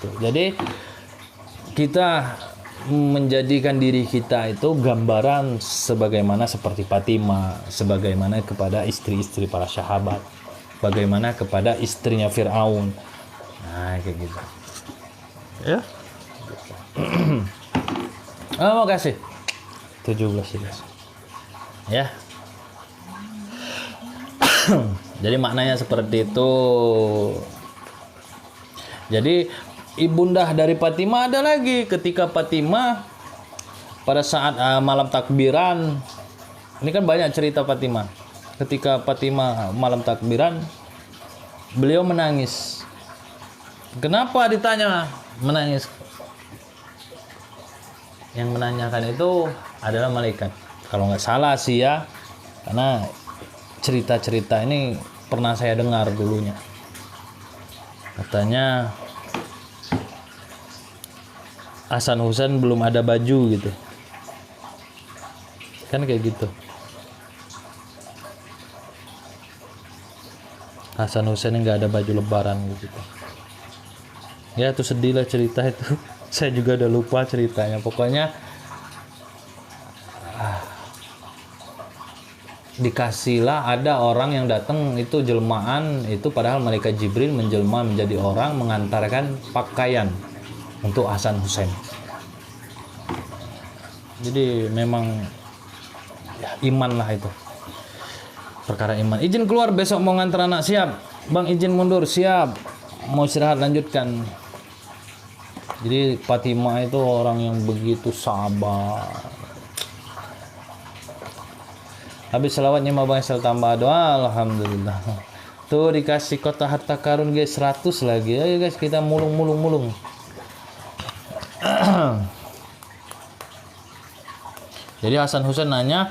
gitu. Jadi kita menjadikan diri kita itu gambaran sebagaimana seperti Fatimah, sebagaimana kepada istri-istri para sahabat, bagaimana kepada istrinya Fir'aun. Nah, kayak gitu. Ya. Mau kasih 17 guys. Ya. Jadi maknanya seperti itu. Jadi ibundah dari Fatimah ada lagi ketika Fatimah pada saat malam takbiran. Ini kan banyak cerita Fatimah. Ketika Fatimah malam takbiran, beliau menangis. Kenapa ditanya menangis? Yang menanyakan itu adalah malaikat. Kalau nggak salah sih ya, karena cerita-cerita ini pernah saya dengar dulunya. Katanya Hasan Husain belum ada baju gitu. Kan kayak gitu. Hasan Husain nggak ada baju lebaran gitu. Ya itu sedih lah cerita itu. Saya juga udah lupa ceritanya. Pokoknya dikasihlah ada orang yang datang itu jelmaan itu, padahal malaikat Jibril menjelma menjadi orang mengantarkan pakaian untuk Hasan Husain. Jadi memang ya, iman lah itu, perkara iman. Izin keluar besok mau ngantar anak. Siap bang, izin mundur. Siap, mau istirahat lanjutkan. Jadi Fatimah itu orang yang begitu sabar. Habis selawatnya mau bang Esel tambah doa. Alhamdulillah. Tuh dikasih kotak harta karun guys 100 lagi. Ayo guys kita mulung. Jadi Hasan Husain nanya,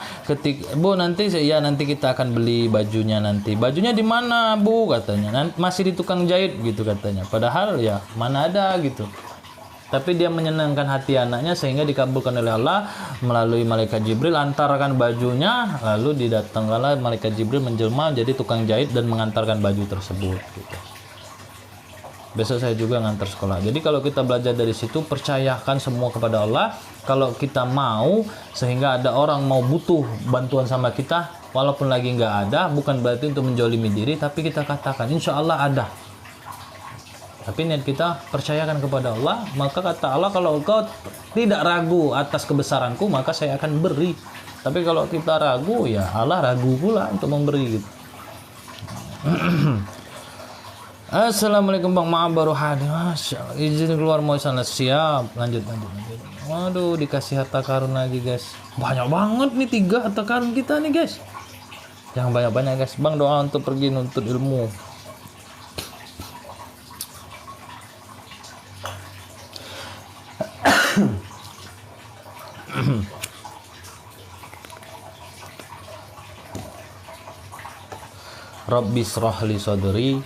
Bu nanti nanti kita akan beli bajunya nanti. Bajunya di mana Bu katanya? Masih di tukang jahit gitu katanya. Padahal ya mana ada gitu. Tapi dia menyenangkan hati anaknya sehingga dikabulkan oleh Allah melalui malaikat Jibril, antarkan bajunya, lalu didatangkanlah malaikat Jibril menjelma jadi tukang jahit dan mengantarkan baju tersebut gitu. Besok saya juga ngantar sekolah. Jadi kalau kita belajar dari situ, percayakan semua kepada Allah. Kalau kita mau, sehingga ada orang mau butuh bantuan sama kita, walaupun lagi nggak ada, bukan berarti untuk menjolimi diri, tapi kita katakan insya Allah ada. Tapi niat kita percayakan kepada Allah, maka kata Allah kalau engkau tidak ragu atas kebesaranku, maka saya akan beri. Tapi kalau kita ragu, ya Allah ragu pula untuk memberi gitu. Assalamualaikum Bang, maaf baru hadir. Masya Allah, izin keluar mau sana. Siap, lanjut. Waduh, dikasih harta karun lagi guys. Banyak banget nih 3 harta karun kita nih guys. Jangan banyak-banyak guys. Bang doa untuk pergi nuntut ilmu. Rabbi shrah li sadri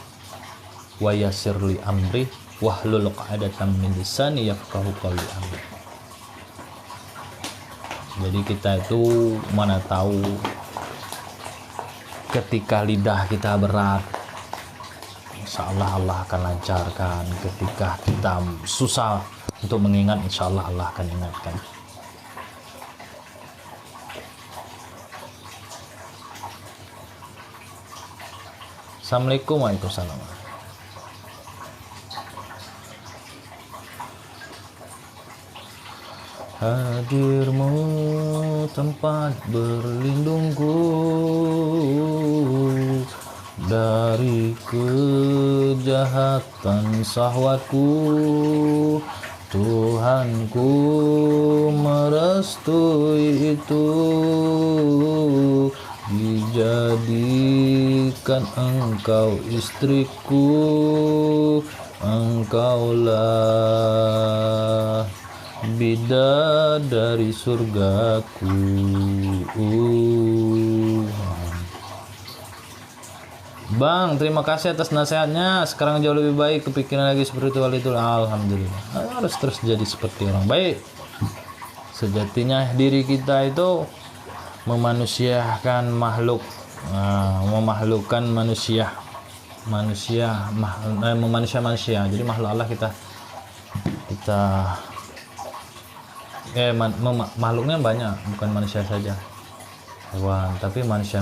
wa yassir li amri wahlul 'uqdatam min lisani yafqahu qawli. Amin. Jadi kita itu mana tahu ketika lidah kita berat, insya Allah Allah akan lancarkan. Ketika kita susah untuk mengingat, insya Allah Allah akan ingatkan. Assalamualaikum warahmatullahi wabarakatuh. Hadirmu tempat berlindungku dari kejahatan syahwatku. Tuhanku merestui itu, dijadikan engkau istriku, engkaulah bidadari surgaku. Bang, terima kasih atas nasihatnya. Sekarang jauh lebih baik, kepikiran lagi spiritual itu. Alhamdulillah. Harus terus jadi seperti orang baik. Sejatinya diri kita itu memanusiakan makhluk, memahlukkan manusia. Manusia. Jadi makhluk Allah kita kita makhluknya banyak, bukan manusia saja, hewan, tapi manusia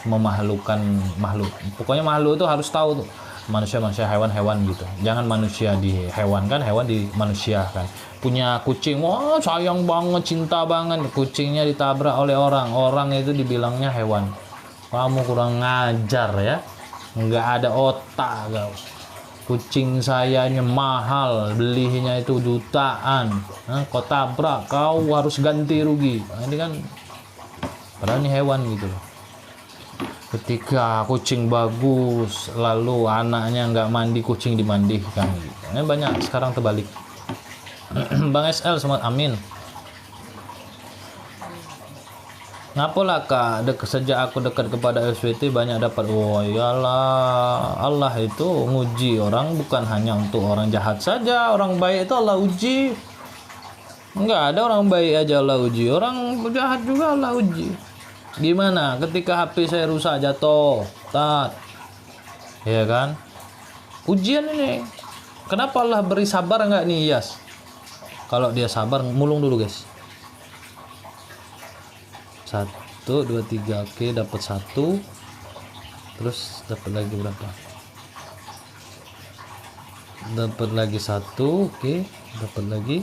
memahlukkan makhluk. Pokoknya makhluk itu harus tahu tuh, manusia, hewan gitu. Jangan manusia di hewan kan, hewan di manusia kan. Punya kucing, wah sayang banget, cinta banget, kucingnya ditabrak oleh orang itu dibilangnya hewan. Kamu kurang ngajar ya, nggak ada otak kau. Kucing saya ini mahal, belinya itu jutaan. Kau tabrak, kau harus ganti rugi. Ini kan padahal ini hewan gitu loh. Ketika kucing bagus, lalu anaknya nggak mandi, kucing dimandikan. Ini banyak sekarang terbalik. Bang SL, semangat, amin. Ngapalah kak, sejak aku dekat kepada SWT banyak dapat. Oh iyalah, Allah itu nguji orang bukan hanya untuk orang jahat saja, orang baik itu Allah uji. Enggak ada orang baik aja Allah uji, orang jahat juga Allah uji. Gimana ketika HP saya rusak, jatuh, ya kan, ujian ini. Kenapa Allah beri sabar enggak nih, Yas? Kalau dia sabar, mulung dulu guys. 1, 2, 3, oke, dapat 1, terus dapat lagi berapa? Dapat lagi 1, oke, dapat lagi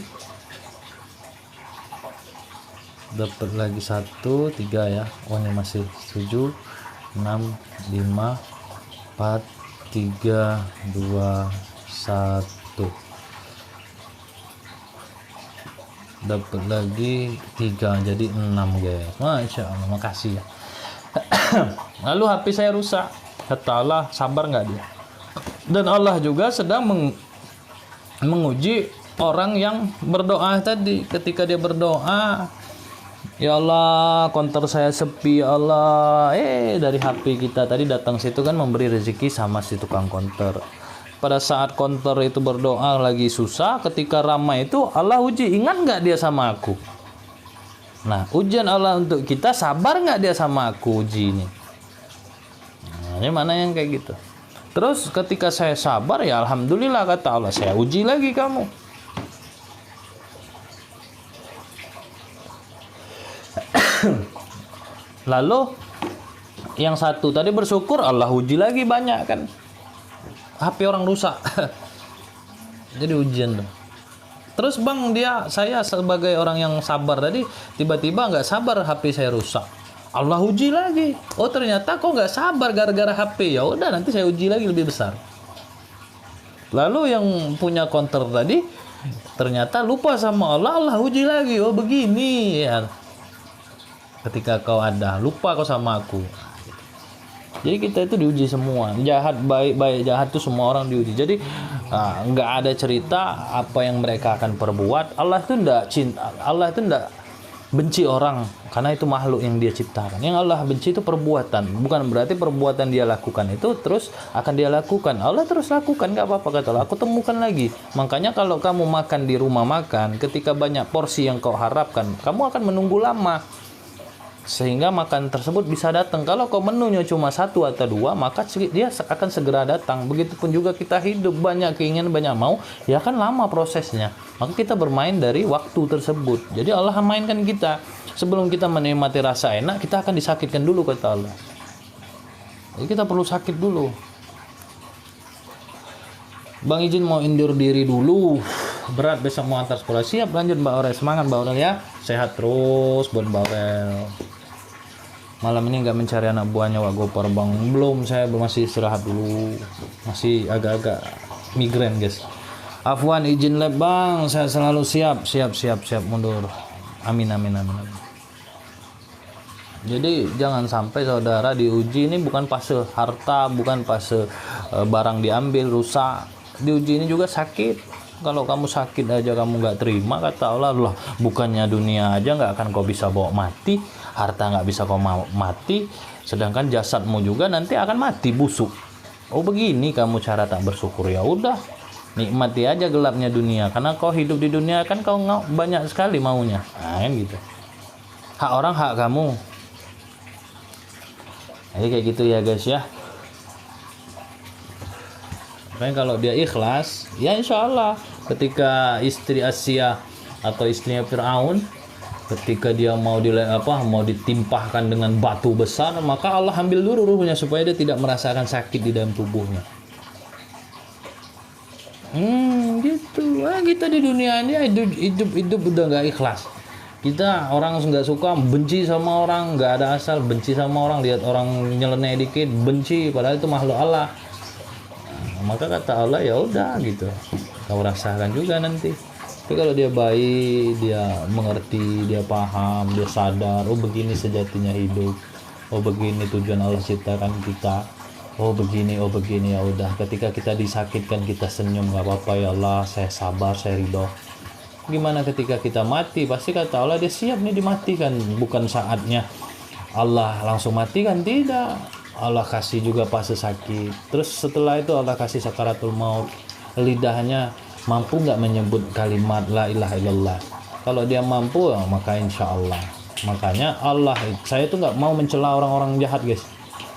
1, 3 ya. Oh ini masih 7, 6, 5, 4, 3, 2, 1. Dapat lagi 3, jadi 6 guys. Masya Allah, makasih ya. Lalu HP saya rusak, kata Allah, sabar nggak dia? Dan Allah juga sedang menguji orang yang berdoa tadi. Ketika dia berdoa, ya Allah, konter saya sepi, ya Allah. Dari HP kita tadi datang situ kan memberi rezeki sama si tukang konter. Pada saat konter itu berdoa lagi susah, ketika ramai itu Allah uji, ingat nggak dia sama aku? Nah, ujian Allah untuk kita, sabar nggak dia sama aku, uji ini. Nah, ini mana yang kayak gitu. Terus ketika saya sabar, ya alhamdulillah kata Allah, saya uji lagi kamu. Lalu yang satu tadi bersyukur, Allah uji lagi banyak kan. HP orang rusak. Jadi ujian tuh. Terus bang, saya sebagai orang yang sabar tadi, tiba-tiba nggak sabar HP saya rusak. Allah uji lagi. Oh ternyata kok nggak sabar gara-gara HP. Ya udah, nanti saya uji lagi lebih besar. Lalu yang punya konter tadi ternyata lupa sama Allah, Allah uji lagi. Oh begini ya. Ketika kau ada, lupa kau sama aku. Jadi kita itu diuji semua, jahat, baik, jahat itu semua orang diuji. Jadi nggak ada cerita apa yang mereka akan perbuat. Allah itu nggak benci orang karena itu makhluk yang dia ciptakan. Yang Allah benci itu perbuatan, bukan berarti perbuatan dia lakukan itu terus akan dia lakukan. Allah terus lakukan, nggak apa-apa kata Allah. Aku temukan lagi. Makanya kalau kamu makan di rumah makan, ketika banyak porsi yang kau harapkan, kamu akan menunggu lama. Sehingga makan tersebut bisa datang. Kalau kau menunya cuma 1 atau 2, maka dia akan segera datang. Begitupun juga kita hidup, banyak keinginan, banyak mau, ya kan lama prosesnya. Maka kita bermain dari waktu tersebut. Jadi Allah mainkan kita. Sebelum kita menikmati rasa enak, kita akan disakitkan dulu kata Allah. Jadi kita perlu sakit dulu. Bang izin mau indur diri dulu. Berat besok mau antar sekolah. Siap, lanjut Mbak Aurel. Semangat Mbak Aurel ya. Sehat terus buat Mbak Aurel. Malam ini nggak mencari anak buahnya Wak Gopar bang. Belum, saya masih istirahat dulu. Masih agak-agak migrain guys. Afwan izin lab bang. Saya selalu siap mundur. Amin. Jadi jangan sampai saudara diuji ini bukan fase harta, bukan fase barang diambil rusak. Diuji ini juga sakit. Kalau kamu sakit aja kamu nggak terima, kata Allah, loh bukannya dunia aja nggak akan kau bisa bawa mati, harta nggak bisa kau mati, sedangkan jasadmu juga nanti akan mati busuk. Oh begini kamu cara tak bersyukur, ya udah nikmati aja gelapnya dunia, karena kau hidup di dunia kan kau banyak sekali maunya, nah kan gitu. Hak orang hak kamu. Jadi kayak gitu ya guys ya. Makanya kalau dia ikhlas, ya insya Allah ketika istri Asia atau istrinya Firaun, ketika dia mau ditimpahkan dengan batu besar, maka Allah ambil dulu ruhnya supaya dia tidak merasakan sakit di dalam tubuhnya. Gitu. Kita di dunia ini hidup udah nggak ikhlas. Kita orang nggak suka, benci sama orang, nggak ada asal, benci sama orang, lihat orang nyeleneh dikit, benci, padahal itu makhluk Allah. Maka kata Allah, ya udah gitu, kau rasakan juga nanti. Tapi kalau dia baik, dia mengerti, dia paham, dia sadar, oh begini sejatinya hidup, oh begini tujuan Allah ciptakan kita, oh begini, ya udah. Ketika kita disakitkan, kita senyum, nggak apa-apa ya Allah, saya sabar, saya ridho. Gimana ketika kita mati? Pasti kata Allah, dia siap nih dimatikan. Bukan saatnya Allah langsung matikan, tidak. Allah kasih juga fase sakit. Terus setelah itu Allah kasih sakaratul maut. Lidahnya mampu nggak menyebut kalimat la ilaha illallah. Kalau dia mampu, maka insya Allah. Makanya Allah, saya tuh nggak mau mencela orang-orang jahat, guys.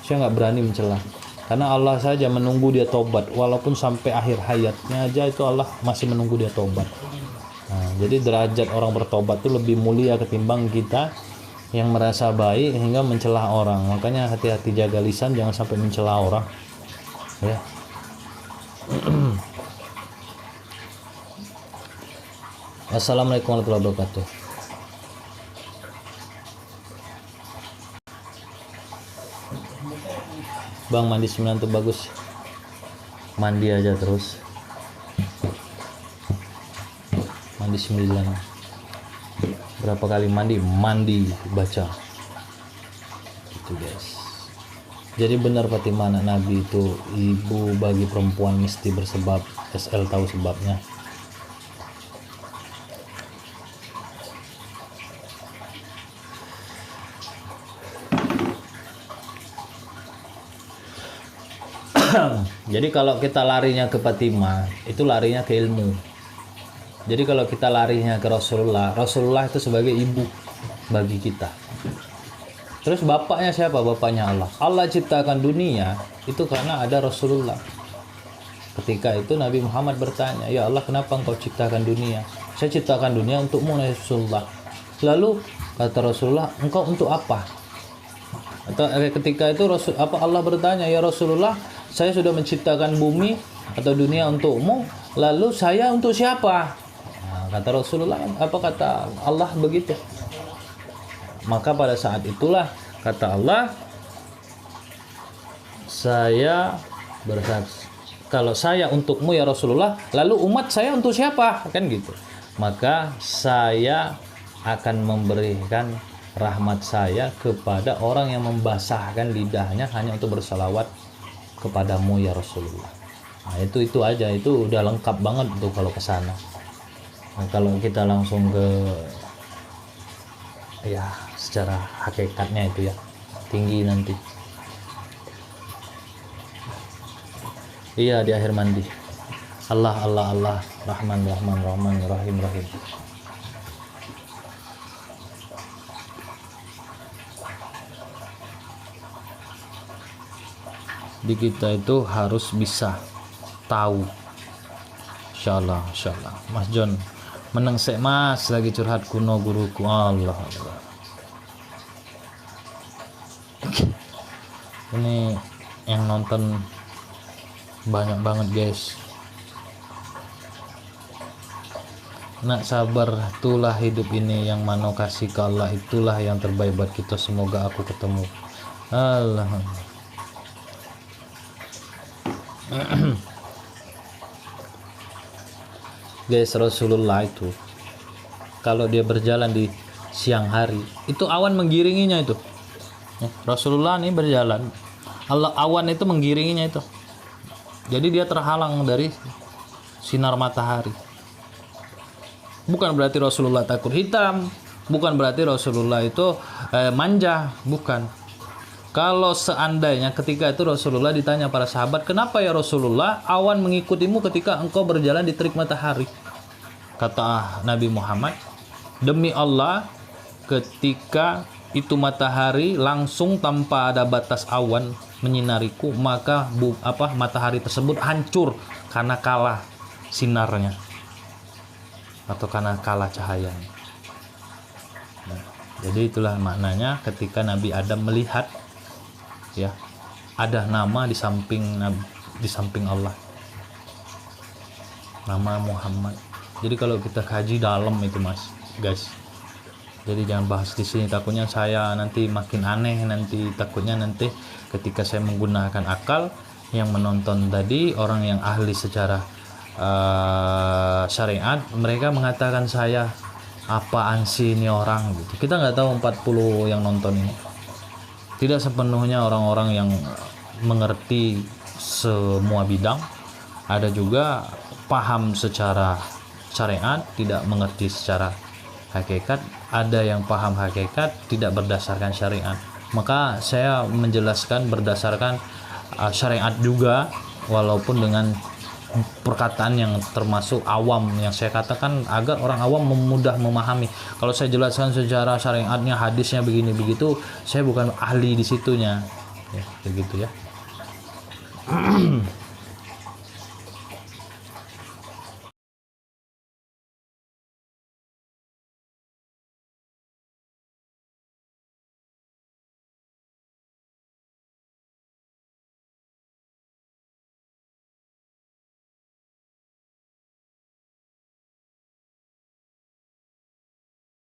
Saya nggak berani mencela. Karena Allah saja menunggu dia tobat. Walaupun sampai akhir hayatnya aja itu Allah masih menunggu dia tobat. Nah, jadi derajat orang bertobat itu lebih mulia ketimbang kita yang merasa baik hingga mencela orang. Makanya hati-hati, jaga lisan, jangan sampai mencela orang. Ya. Assalamualaikum warahmatullahi wabarakatuh. Bang, mandi 9 tuh bagus. Mandi aja terus. Mandi 9. Berapa kali mandi baca. Itu guys. Jadi benar Fatimah anak Nabi itu ibu bagi perempuan mesti bersebab. SL tahu sebabnya. Jadi kalau kita larinya ke Fatimah, itu larinya ke ilmu. Jadi kalau kita larinya ke Rasulullah, Rasulullah itu sebagai ibu bagi kita. Terus bapaknya siapa? Bapaknya Allah. Allah ciptakan dunia itu karena ada Rasulullah. Ketika itu Nabi Muhammad bertanya, ya Allah, kenapa engkau ciptakan dunia? Saya ciptakan dunia untukmu, Rasulullah. Lalu kata Rasulullah, engkau untuk apa? Atau ketika itu Allah bertanya, ya Rasulullah, saya sudah menciptakan bumi atau dunia untukmu, lalu saya untuk siapa? Nah, kata Rasulullah, apa kata Allah begitu? Maka pada saat itulah kata Allah, saya bersaksi, kalau saya untukmu ya Rasulullah, lalu umat saya untuk siapa? Kan gitu. Maka saya akan memberikan rahmat saya kepada orang yang membasahkan lidahnya hanya untuk bersalawat kepadamu ya Rasulullah. Nah, itu aja, itu udah lengkap banget tuh kalau ke sana. Nah, kalau kita langsung ke ya secara hakikatnya itu ya tinggi nanti. Iya, di akhir mandi. Allah Allah Allah, Rahman Rahman Rahman Rahim Rahim. Di kita itu harus bisa tahu. Insyaallah, insyaallah. Mas John, meneng sek Mas, lagi curhat kuno guruku. Allah Allah. Ini yang nonton banyak banget guys. Nak sabar, itulah hidup ini, yang mano kasih ke Allah itulah yang terbaik buat kita. Semoga aku ketemu. Allah. Guys, Rasulullah itu kalau dia berjalan di siang hari itu awan menggiringinya itu. Rasulullah nih berjalan, awan itu menggiringinya itu. Jadi dia terhalang dari sinar matahari. Bukan berarti Rasulullah takut hitam, bukan berarti Rasulullah itu manja, bukan. Kalau seandainya ketika itu Rasulullah ditanya para sahabat, kenapa ya Rasulullah awan mengikutimu ketika engkau berjalan di terik matahari? Kata Nabi Muhammad, demi Allah, ketika itu matahari langsung tanpa ada batas awan menyinariku, maka matahari tersebut hancur karena kalah sinarnya. atau karena kalah cahayanya. Nah, jadi itulah maknanya ketika Nabi Adam melihat ya ada nama di samping Allah, nama Muhammad. Jadi kalau kita kaji dalam itu guys. Jadi jangan bahas di sini, takutnya saya nanti makin aneh, takutnya nanti ketika saya menggunakan akal, yang menonton tadi orang yang ahli secara syariat, mereka mengatakan saya apaan sih ini orang gitu. Kita nggak tahu 40 yang nonton ini. Tidak sepenuhnya orang-orang yang mengerti semua bidang. Ada juga paham secara syariat, tidak mengerti secara hakikat. Ada yang paham hakikat tidak berdasarkan syariat. Maka saya menjelaskan berdasarkan syariat juga, walaupun dengan perkataan yang termasuk awam, yang saya katakan agar orang awam mudah memahami. Kalau saya jelaskan secara syariatnya, hadisnya begini begitu, saya bukan ahli di situnya ya, begitu ya.